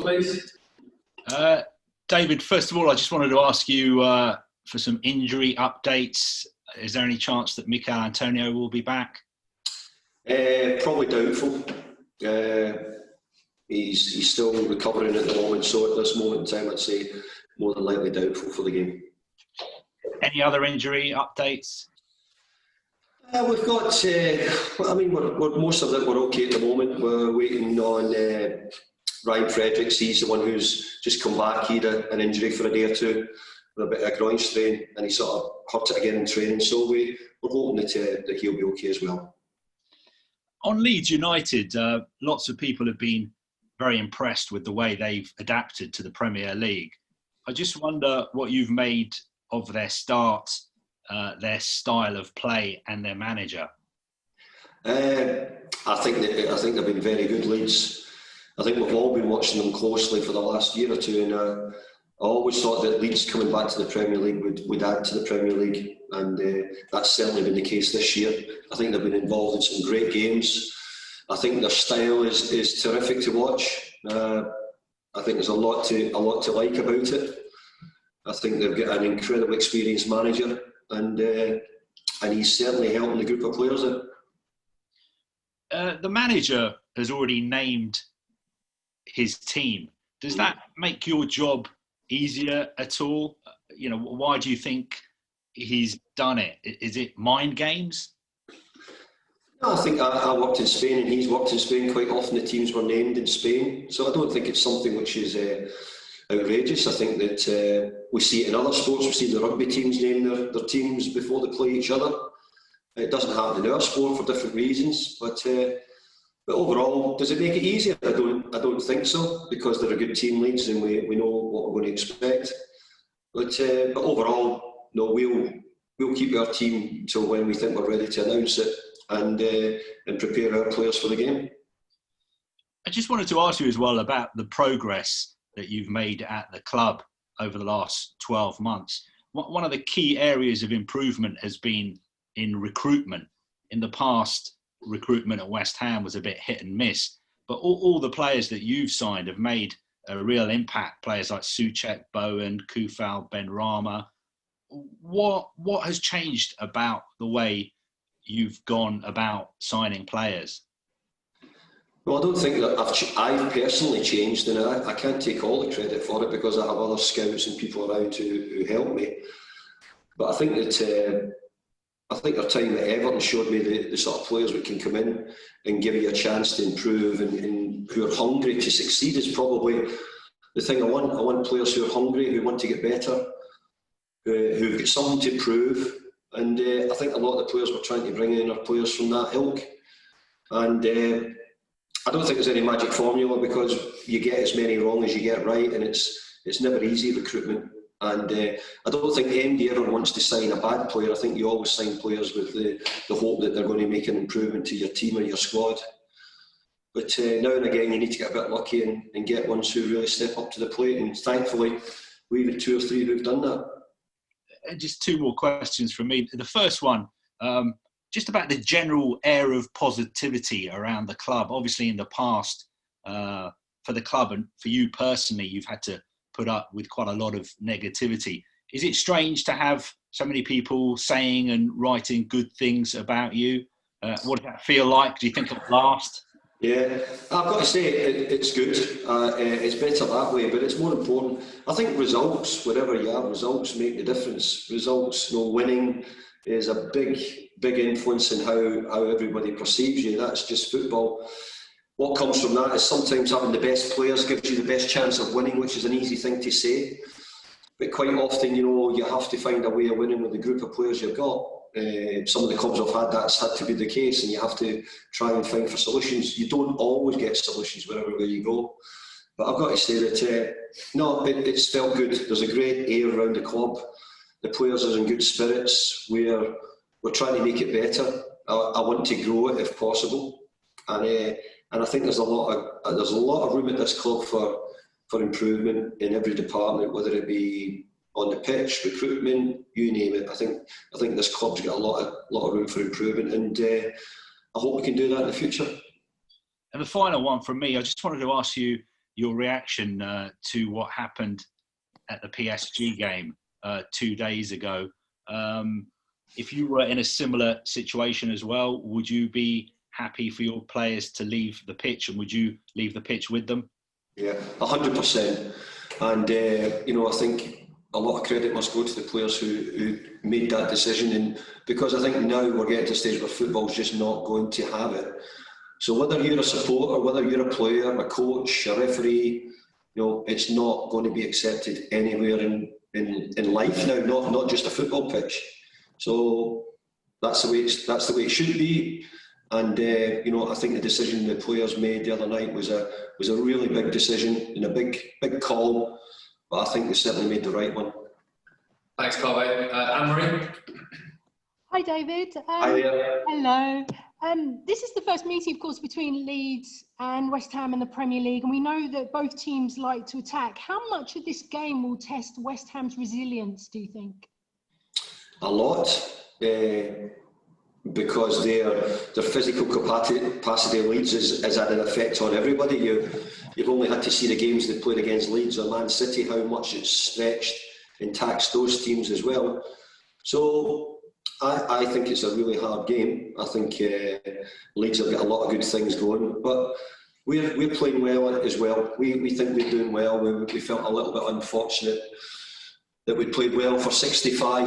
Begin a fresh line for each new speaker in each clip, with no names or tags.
please.
David, first of all, I just wanted to ask you for some injury updates. Is there any chance that Mikel Antonio will be back?
Probably doubtful. He's still recovering at the moment, so at this moment in time, I'd say more than likely doubtful for the game.
Any other injury updates?
We've got, we're most of it we're okay at the moment. We're waiting on Ryan Fredericks. He's the one who's just come back. He had an injury for a day or two with a bit of a groin strain, and he sort of hurt it again in training. So we're hoping that he'll be okay as well.
On Leeds United, lots of people have been very impressed with the way they've adapted to the Premier League. I just wonder what you've made of their start, their style of play, and their manager.
I think they've been very good, Leeds. I think we've all been watching them closely for the last year or two, and I always thought that Leeds coming back to the Premier League would add to the Premier League, and that's certainly been the case this year. I think they've been involved in some great games. I think their style is terrific to watch. I think there's a lot to like about it. I think they've got an incredibly experienced manager, and he's certainly helping the group of players out.
The manager has already named his team. Does that make your job easier at all? You know, why do you think he's done it? Is it mind games?
No, I think I worked in Spain and he's worked in Spain quite often. The teams were named in Spain, so I don't think it's something which is outrageous. I think that we see it in other sports. We see the rugby teams name their teams before they play each other. It doesn't happen in our sport for different reasons, but overall, does it make it easier? I don't think so, because they're a good team, Leeds, and we know what we're going to expect. But overall, no, we'll keep our team till when we think we're ready to announce it, and prepare our players for the game.
I just wanted to ask you as well about the progress that you've made at the club over the last 12 months. One of the key areas of improvement has been in recruitment. In the past, recruitment at West Ham was a bit hit and miss, but all the players that you've signed have made a real impact. Players like Souček, Bowen, Kufal, Benrahma. What has changed about the way you've gone about signing players?
Well, I don't think that I've personally changed, and I can't take all the credit for it because I have other scouts and people around who help me. But I think that our time at Everton showed me the sort of players that can come in and give you a chance to improve and who are hungry to succeed is probably the thing I want. I want players who are hungry, who want to get better, who've got something to prove. And I think a lot of the players we're trying to bring in are players from that ilk. And I don't think there's any magic formula, because you get as many wrong as you get right, and it's never easy, recruitment. And I don't think MD ever wants to sign a bad player. I think you always sign players with the hope that they're going to make an improvement to your team or your squad. But now and again, you need to get a bit lucky and get ones who really step up to the plate. And thankfully, we've had 2 or 3 who've done that.
Just 2 more questions from me. The first one, just about the general air of positivity around the club. Obviously, in the past, for the club and for you personally, you've had to put up with quite a lot of negativity. Is it strange to have so many people saying and writing good things about you? What does that feel like? Do you think it'll last?
Yeah, I've got to say it's good. It's better that way, but it's more important. I think results, wherever you are, results make the difference. Results, winning is a big influence in how everybody perceives you. That's just football. What comes from that is sometimes having the best players gives you the best chance of winning, which is an easy thing to say. But quite often, you have to find a way of winning with the group of players you've got. Some of the clubs I've had, that's had to be the case, and you have to try and find for solutions. You don't always get solutions wherever you go. But I've got to say that, it's felt good. There's a great air around the club. The players are in good spirits. We're trying to make it better. I want to grow it if possible. And I think there's a lot of room at this club for improvement in every department, whether it be on the pitch, recruitment, you name it. I think this club's got a lot of room for improvement, and I hope we can do that in the future.
And the final one from me, I just wanted to ask you, your reaction to what happened at the PSG game 2 days ago. If you were in a similar situation as well, would you be happy for your players to leave the pitch, and would you leave the pitch with them?
Yeah, 100%. And, I think a lot of credit must go to the players who made that decision. And because I think now we're getting to a stage where football's just not going to have it. So whether you're a supporter, whether you're a player, a coach, a referee, it's not going to be accepted anywhere in life now, not just a football pitch. So that's the way it should be. And I think the decision the players made the other night was a really big decision and a big call. But I think they certainly made the right one.
Thanks, Carlo. Anne-Marie?
Hi, David.
Hi there.
Hello. This is the first meeting, of course, between Leeds and West Ham in the Premier League, and we know that both teams like to attack. How much of this game will test West Ham's resilience, do you think?
A lot, because their physical capacity of Leeds has had an effect on everybody. You've only had to see the games they played against Leeds or Man City, how much it's stretched and taxed those teams as well. So I think it's a really hard game. I think Leeds have got a lot of good things going, but we're playing well as well. We think we're doing well. We felt a little bit unfortunate that we played well for 65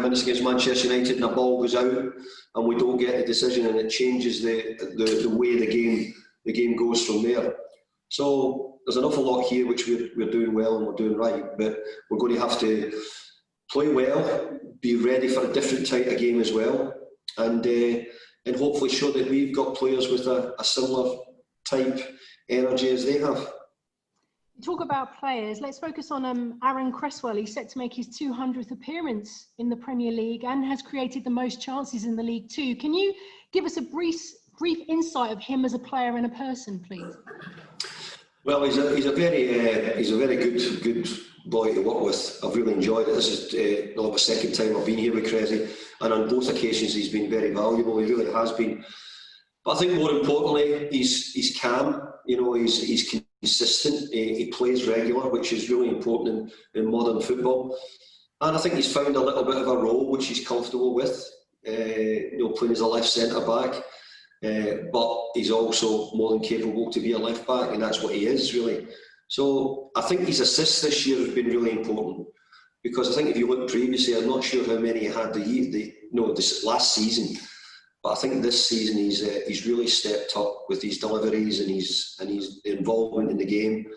minutes against Manchester United, and the ball goes out and we don't get a decision, and it changes the way the game goes from there. So there's an awful lot here which we're doing well and we're doing right, but we're going to have to play well, be ready for a different type of game as well, and hopefully show that we've got players with a similar type energy as they have.
Talk about players. Let's focus on Aaron Cresswell. He's set to make his 200th appearance in the Premier League and has created the most chances in the league too. Can you give us a brief insight of him as a player and a person, please?
Well, he's a very good boy to work with. I've really enjoyed it. This is the second time I've been here with Cressy, and on both occasions he's been very valuable. He really has been. But I think more importantly, he's calm. He's consistent. He plays regular, which is really important in modern football. And I think he's found a little bit of a role which he's comfortable with. Playing as a left centre back. But he's also more than capable to be a left back, and that's what he is really. So I think his assists this year have been really important, because I think if you look previously, I'm not sure how many he had this last season, but I think this season he's really stepped up with his deliveries and his involvement in the game.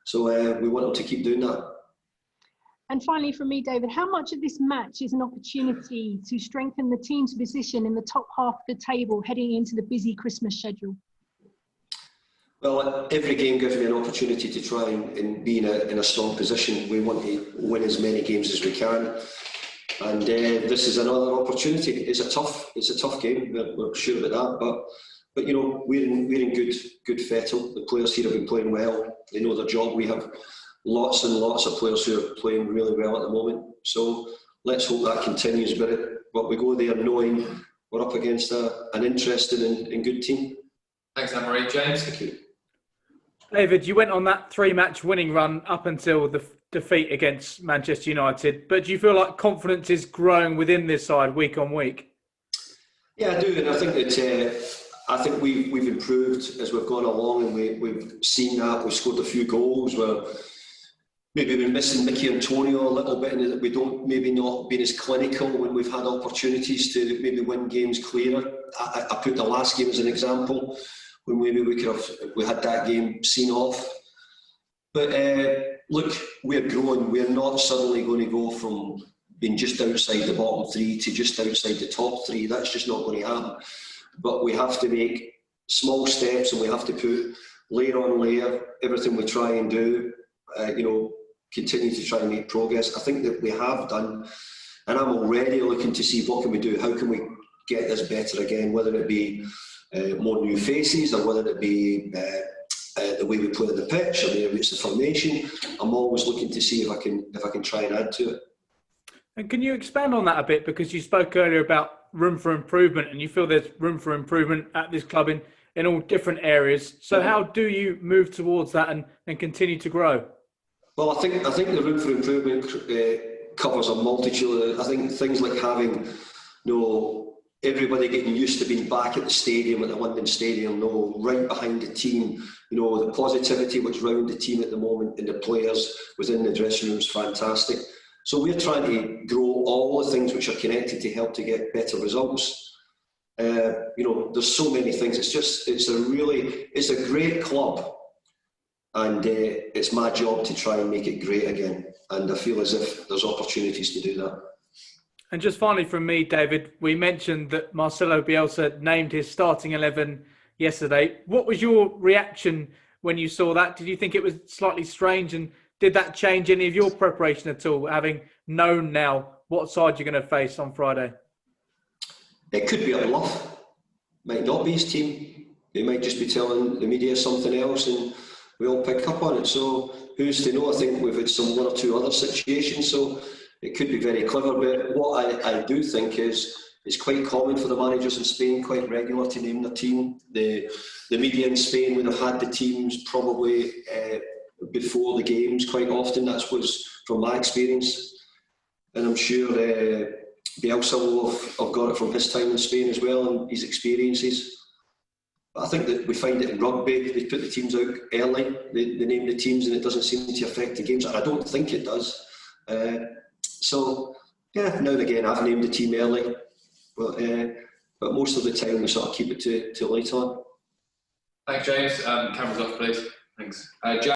So we want him to keep doing that.
And finally, from me, David, how much of this match is an opportunity to strengthen the team's position in the top half of the table heading into the busy Christmas schedule?
Well, every game gives me an opportunity to try and be in a strong position. We want to win as many games as we can, and this is another opportunity. It's a tough game. We're sure about that, but we're in good fettle. The players here have been playing well. They know their job. We have lots and lots of players who are playing really well at the moment. So let's hope that continues. But we go there knowing we're up against an interesting and good team.
Thanks, Anne-Marie. James?
Thank you.
David, you went on that 3-match winning run up until the defeat against Manchester United, but do you feel like confidence is growing within this side week on week?
Yeah, I do, and I think that we've improved as we've gone along, and we've seen that. We've scored a few goals where maybe we're missing Mickey Antonio a little bit, and that we don't maybe not been as clinical when we've had opportunities to maybe win games clearer. I put the last game as an example, when maybe we had that game seen off. But look, we're growing. We're not suddenly going to go from being just outside the bottom three to just outside the top three. That's just not going to happen. But we have to make small steps, and we have to put layer on layer everything we try and do. Continue to try and make progress. I think that we have done, and I'm already looking to see what can we do. How can we get this better again? Whether it be more new faces, or whether it be the way we play on the pitch, or maybe it's the formation. I'm always looking to see if I can try and add to it.
And can you expand on that a bit, because you spoke earlier about room for improvement, and you feel there's room for improvement at this club in all different areas. So how do you move towards that and continue to grow?
Well, I think the route for improvement covers a multitude. I think things like having, everybody getting used to being back at the stadium, at the London Stadium, right behind the team, the positivity which round the team at the moment and the players within the dressing room is fantastic. So we're trying to grow all the things which are connected to help to get better results. There's so many things. It's a great club. And it's my job to try and make it great again. And I feel as if there's opportunities to do that.
And just finally from me, David, we mentioned that Marcelo Bielsa named his starting 11 yesterday. What was your reaction when you saw that? Did you think it was slightly strange? And did that change any of your preparation at all, having known now what side you're going to face on Friday?
It could be a bluff. Might not be his team. He might just be telling the media something else and we all pick up on it. So who's to know? I think we've had one or two other situations, so it could be very clever. But what I do think is it's quite common for the managers in Spain, quite regular, to name their team. The media in Spain would have had the teams probably before the games quite often. That was from my experience. And I'm sure Bielsa will have got it from his time in Spain as well and his experiences. I think that we find it in rugby, they put the teams out early, they name the teams and it doesn't seem to affect the games. And I don't think it does. So, now and again I've named the team early, but most of the time we sort of keep it to late on.
Thanks, James. Cameras off, please. Thanks. Jack.